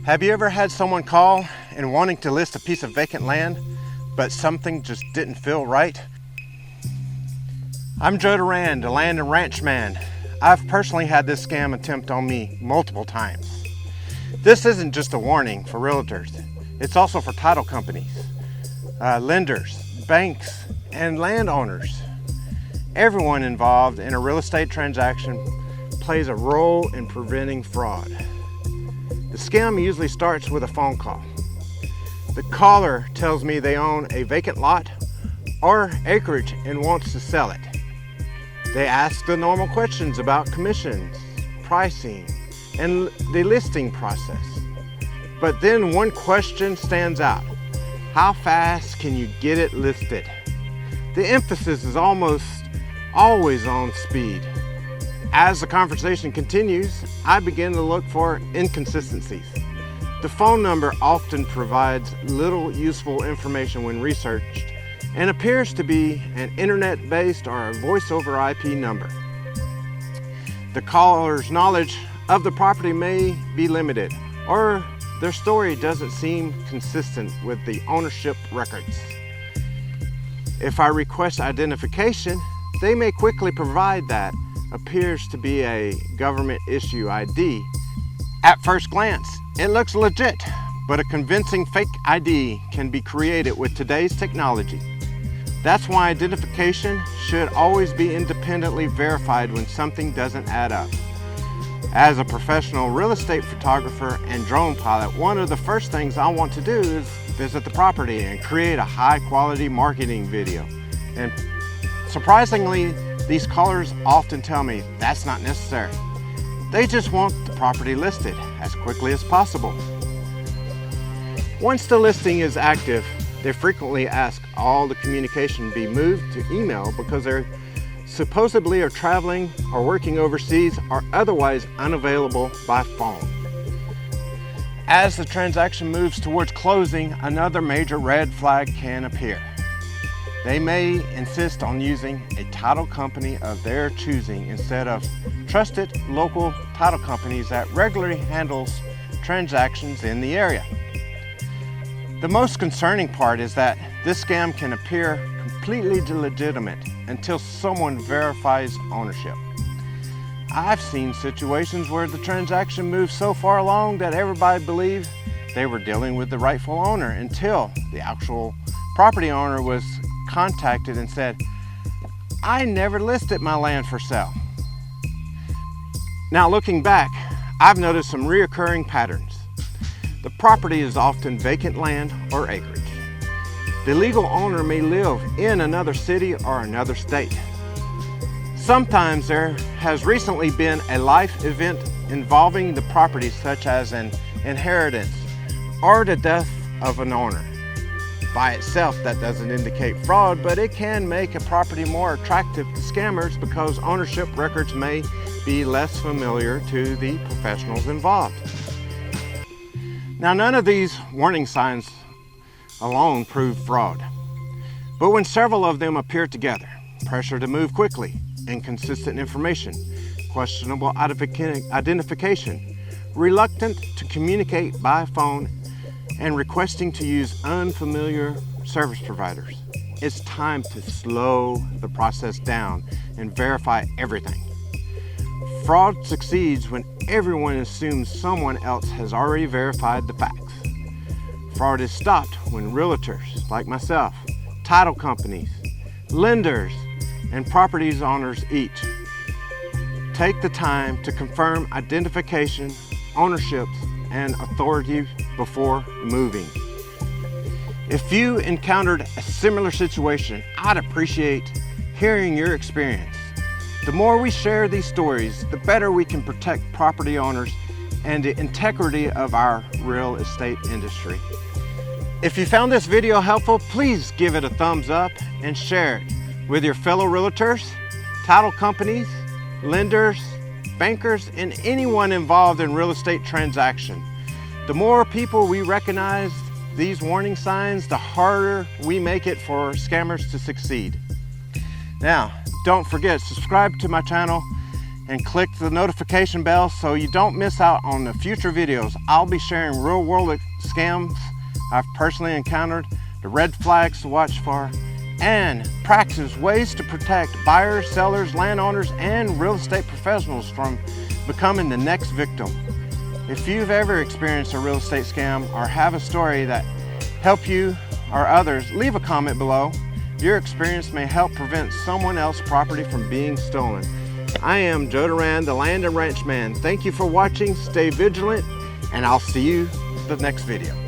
Have you ever had someone call and wanting to list a piece of vacant land, but something just didn't feel right? I'm Joe Durand, a land and ranch man. I've personally had this scam attempt on me multiple times. This isn't just a warning for realtors. It's also for title companies, lenders, banks, and landowners. Everyone involved in a real estate transaction plays a role in preventing fraud. The scam usually starts with a phone call. The caller tells me they own a vacant lot or acreage and wants to sell it. They ask the normal questions about commissions, pricing, and the listing process. But then one question stands out. How fast can you get it listed? The emphasis is almost always on speed. As the conversation continues, I begin to look for inconsistencies. The phone number often provides little useful information when researched and appears to be an internet-based or a voice-over IP number. The caller's knowledge of the property may be limited, or their story doesn't seem consistent with the ownership records. If I request identification, they may quickly provide that appears to be a government issue ID. At first glance, it looks legit, but a convincing fake ID can be created with today's technology. That's why identification should always be independently verified when something doesn't add up. As a professional real estate photographer and drone pilot, one of the first things I want to do is visit the property and create a high-quality marketing video. And surprisingly, these callers often tell me that's not necessary. They just want the property listed as quickly as possible. Once the listing is active, they frequently ask all the communication be moved to email because they're supposedly are traveling or working overseas or otherwise unavailable by phone. As the transaction moves towards closing, another major red flag can appear. They may insist on using a title company of their choosing instead of trusted local title companies that regularly handles transactions in the area. The most concerning part is that this scam can appear completely legitimate until someone verifies ownership. I've seen situations where the transaction moved so far along that everybody believed they were dealing with the rightful owner until the actual property owner was contacted and said, "I never listed my land for sale." Now looking back, I've noticed some reoccurring patterns. The property is often vacant land or acreage. The legal owner may live in another city or another state. Sometimes there has recently been a life event involving the property, such as an inheritance or the death of an owner. By itself, that doesn't indicate fraud, but it can make a property more attractive to scammers because ownership records may be less familiar to the professionals involved. Now, none of these warning signs alone prove fraud, but when several of them appear together, pressure to move quickly, inconsistent information, questionable identification, reluctant to communicate by phone, and requesting to use unfamiliar service providers, it's time to slow the process down and verify everything. Fraud succeeds when everyone assumes someone else has already verified the facts. Fraud is stopped when realtors like myself, title companies, lenders, and property owners each take the time to confirm identification, ownerships, and authority before moving. If you encountered a similar situation, I'd appreciate hearing your experience. The more we share these stories, the better we can protect property owners and the integrity of our real estate industry. If you found this video helpful, please give it a thumbs up and share it with your fellow realtors, title companies, lenders, bankers, and anyone involved in real estate transaction. The more people we recognize these warning signs, the harder we make it for scammers to succeed. Now, don't forget, subscribe to my channel and click the notification bell so you don't miss out on the future videos. I'll be sharing real world scams I've personally encountered, the red flags to watch for, and practice ways to protect buyers, sellers, landowners, and real estate professionals from becoming the next victim. If you've ever experienced a real estate scam or have a story that helped you or others, leave a comment below. Your experience may help prevent someone else's property from being stolen. I am Joe Duran, the Land and Ranch Man. Thank you for watching. Stay vigilant, and I'll see you in the next video.